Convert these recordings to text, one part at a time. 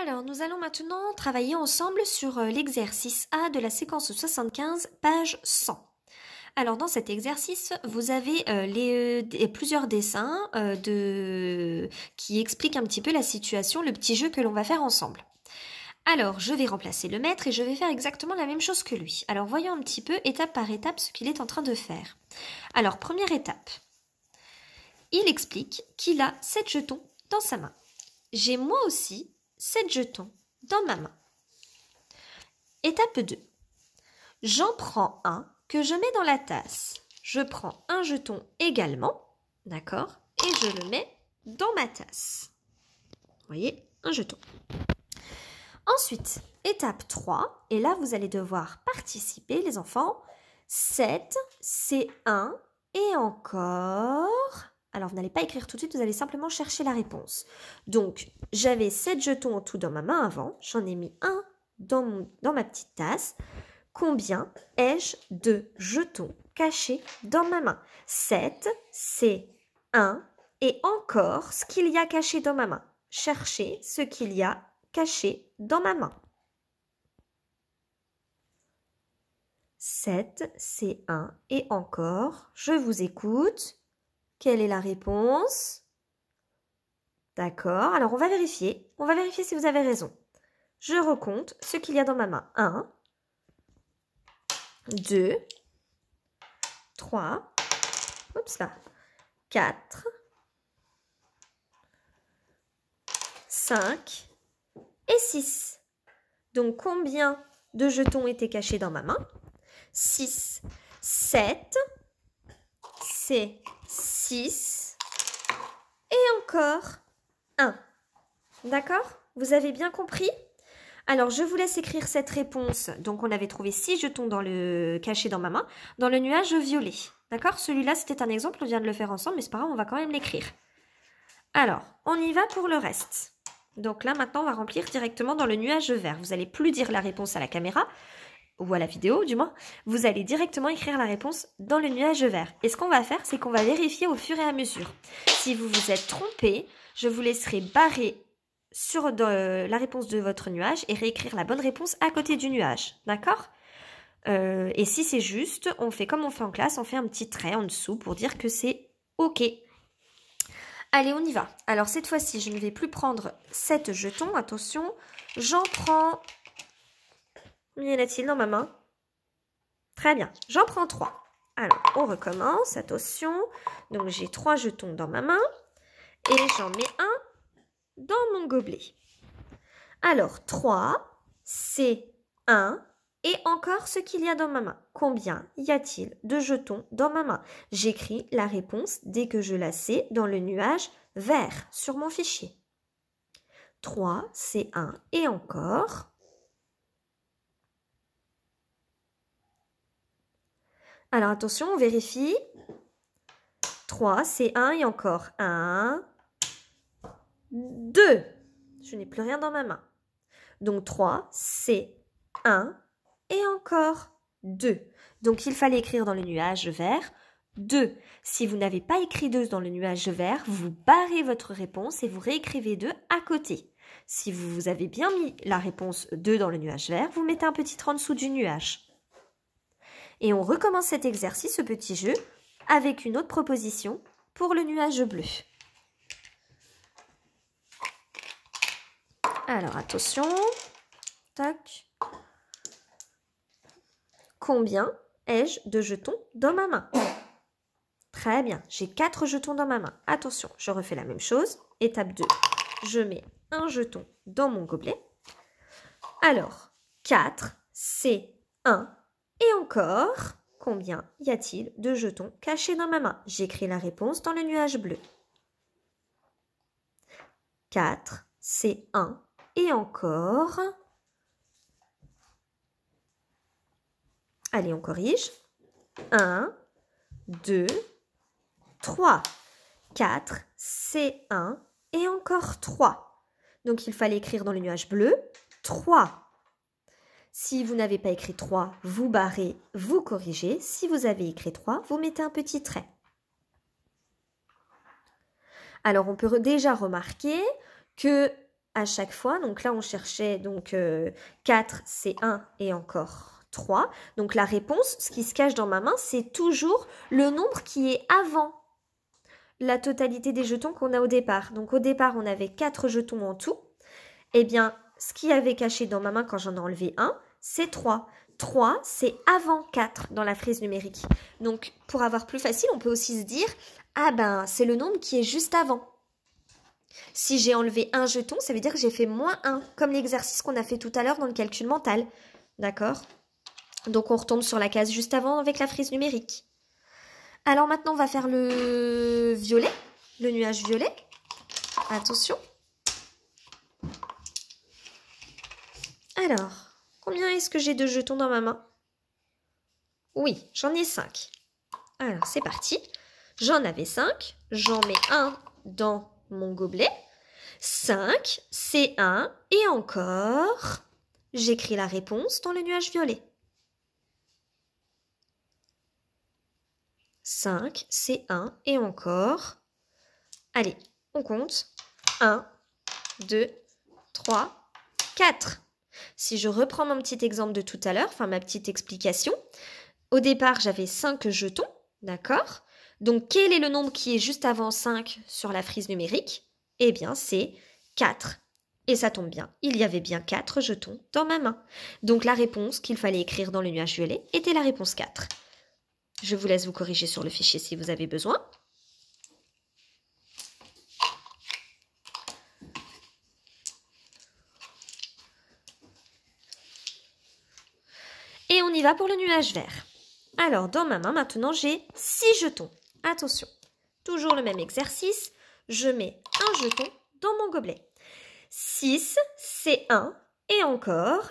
Alors, nous allons maintenant travailler ensemble sur l'exercice A de la séquence 75, page 100. Alors, dans cet exercice, vous avez plusieurs dessins qui expliquent un petit peu la situation, le petit jeu que l'on va faire ensemble. Alors, je vais remplacer le maître et je vais faire exactement la même chose que lui. Alors, voyons un petit peu, étape par étape, ce qu'il est en train de faire. Alors, première étape. Il explique qu'il a 7 jetons dans sa main. J'ai moi aussi 7 jetons dans ma main. Étape 2. J'en prends un que je mets dans la tasse. Je prends un jeton également, d'accord, et je le mets dans ma tasse. Vous voyez, un jeton. Ensuite, étape 3, et là vous allez devoir participer les enfants. 7, c'est 1, et encore... Alors, vous n'allez pas écrire tout de suite, vous allez simplement chercher la réponse. Donc, j'avais 7 jetons en tout dans ma main avant. J'en ai mis un dans ma petite tasse. Combien ai-je de jetons cachés dans ma main? 7, c'est 1. Et encore, ce qu'il y a caché dans ma main. Cherchez ce qu'il y a caché dans ma main. 7, c'est 1. Et encore, je vous écoute. Quelle est la réponse? D'accord, alors on va vérifier. On va vérifier si vous avez raison. Je recompte ce qu'il y a dans ma main. 1, 2, 3, oups là, 4, 5 et 6. Donc combien de jetons étaient cachés dans ma main? 6, 7, c'est 6 et encore 1. D'accord? Vous avez bien compris? Alors, je vous laisse écrire cette réponse. Donc, on avait trouvé 6 jetons cachés dans ma main, dans le nuage violet. D'accord? Celui-là, c'était un exemple, on vient de le faire ensemble, mais c'est pas grave, on va quand même l'écrire. Alors, on y va pour le reste. Donc là, maintenant, on va remplir directement dans le nuage vert. Vous n'allez plus dire la réponse à la caméra, ou à la vidéo du moins, vous allez directement écrire la réponse dans le nuage vert. Et ce qu'on va faire, c'est qu'on va vérifier au fur et à mesure. Si vous vous êtes trompé, je vous laisserai barrer sur la réponse de votre nuage et réécrire la bonne réponse à côté du nuage. D'accord? Et si c'est juste, on fait comme on fait en classe, on fait un petit trait en dessous pour dire que c'est OK. Allez, on y va. Alors cette fois-ci, je ne vais plus prendre 7 jetons. Attention, j'en prends... Combien y en a-t-il dans ma main? Très bien, j'en prends 3. Alors, on recommence, attention. Donc, j'ai 3 jetons dans ma main et j'en mets un dans mon gobelet. Alors, 3, c'est 1 et encore ce qu'il y a dans ma main. Combien y a-t-il de jetons dans ma main? J'écris la réponse dès que je la sais dans le nuage vert sur mon fichier. 3, c'est 1 et encore... Alors attention, on vérifie. 3, c'est 1 et encore 1, 2. Je n'ai plus rien dans ma main. Donc 3, c'est 1 et encore 2. Donc il fallait écrire dans le nuage vert 2. Si vous n'avez pas écrit 2 dans le nuage vert, vous barrez votre réponse et vous réécrivez 2 à côté. Si vous avez bien mis la réponse 2 dans le nuage vert, vous mettez un petit trait en dessous du nuage. Et on recommence cet exercice, ce petit jeu, avec une autre proposition pour le nuage bleu. Alors, attention. Tac. Combien ai-je de jetons dans ma main? Très bien, j'ai 4 jetons dans ma main. Attention, je refais la même chose. Étape 2, je mets un jeton dans mon gobelet. Alors, 4, c'est 1. Et encore, combien y a-t-il de jetons cachés dans ma main? J'écris la réponse dans le nuage bleu. 4, c'est 1. Et encore... Allez, on corrige. 1, 2, 3. 4, c'est 1. Et encore 3. Donc, il fallait écrire dans le nuage bleu 3. Si vous n'avez pas écrit 3, vous barrez, vous corrigez. Si vous avez écrit 3, vous mettez un petit trait. Alors, on peut déjà remarquer que à chaque fois. Donc là, on cherchait 4, c'est 1 et encore 3. Donc la réponse, ce qui se cache dans ma main, c'est toujours le nombre qui est avant la totalité des jetons qu'on a au départ. Donc au départ, on avait 4 jetons en tout. Eh bien, ce qui avait caché dans ma main quand j'en ai enlevé 1, c'est 3. 3, c'est avant 4 dans la frise numérique. Donc, pour avoir plus facile, on peut aussi se dire, ah ben, c'est le nombre qui est juste avant. Si j'ai enlevé un jeton, ça veut dire que j'ai fait moins 1, comme l'exercice qu'on a fait tout à l'heure dans le calcul mental. D'accord? Donc, on retombe sur la case juste avant avec la frise numérique. Alors maintenant, on va faire le violet, le nuage violet. Attention. Alors, combien est-ce que j'ai de jetons dans ma main? Oui, j'en ai 5. Alors, c'est parti. J'en avais 5. J'en mets un dans mon gobelet. 5, c'est 1. Et encore, j'écris la réponse dans le nuage violet. 5, c'est 1. Et encore. Allez, on compte. 1, 2, 3, 4. Si je reprends mon petit exemple de tout à l'heure, enfin ma petite explication, au départ j'avais 5 jetons, d'accord? Donc quel est le nombre qui est juste avant 5 sur la frise numérique? Eh bien c'est 4. Et ça tombe bien, il y avait bien 4 jetons dans ma main. Donc la réponse qu'il fallait écrire dans le nuage violet était la réponse 4. Je vous laisse vous corriger sur le fichier si vous avez besoin. Et on y va pour le nuage vert. Alors, dans ma main, maintenant, j'ai 6 jetons. Attention, toujours le même exercice. Je mets un jeton dans mon gobelet. 6, c'est 1. Et encore,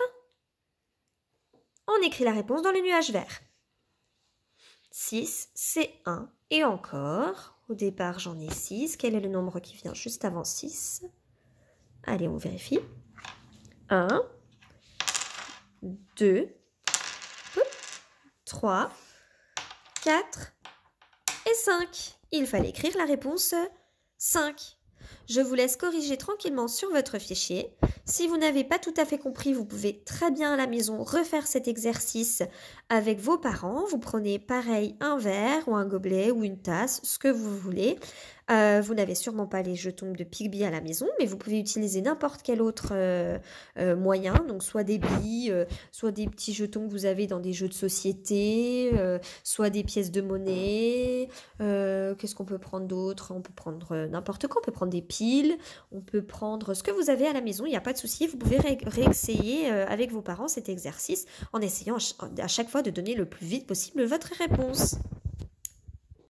on écrit la réponse dans le nuage vert. 6, c'est 1. Et encore, au départ, j'en ai 6. Quel est le nombre qui vient juste avant 6? Allez, on vérifie. 1, 2, 3, 4 et 5. Il fallait écrire la réponse 5. Je vous laisse corriger tranquillement sur votre fichier. Si vous n'avez pas tout à fait compris, vous pouvez très bien à la maison refaire cet exercice avec vos parents. Vous prenez pareil un verre ou un gobelet ou une tasse, ce que vous voulez. Vous n'avez sûrement pas les jetons de Pigby à la maison, mais vous pouvez utiliser n'importe quel autre moyen, donc soit des billes, soit des petits jetons que vous avez dans des jeux de société, soit des pièces de monnaie. Qu'est-ce qu'on peut prendre d'autre? On peut prendre n'importe quoi, on peut prendre des piles, on peut prendre ce que vous avez à la maison, il n'y a pas de souci, vous pouvez réessayer avec vos parents cet exercice en essayant à chaque fois de donner le plus vite possible votre réponse.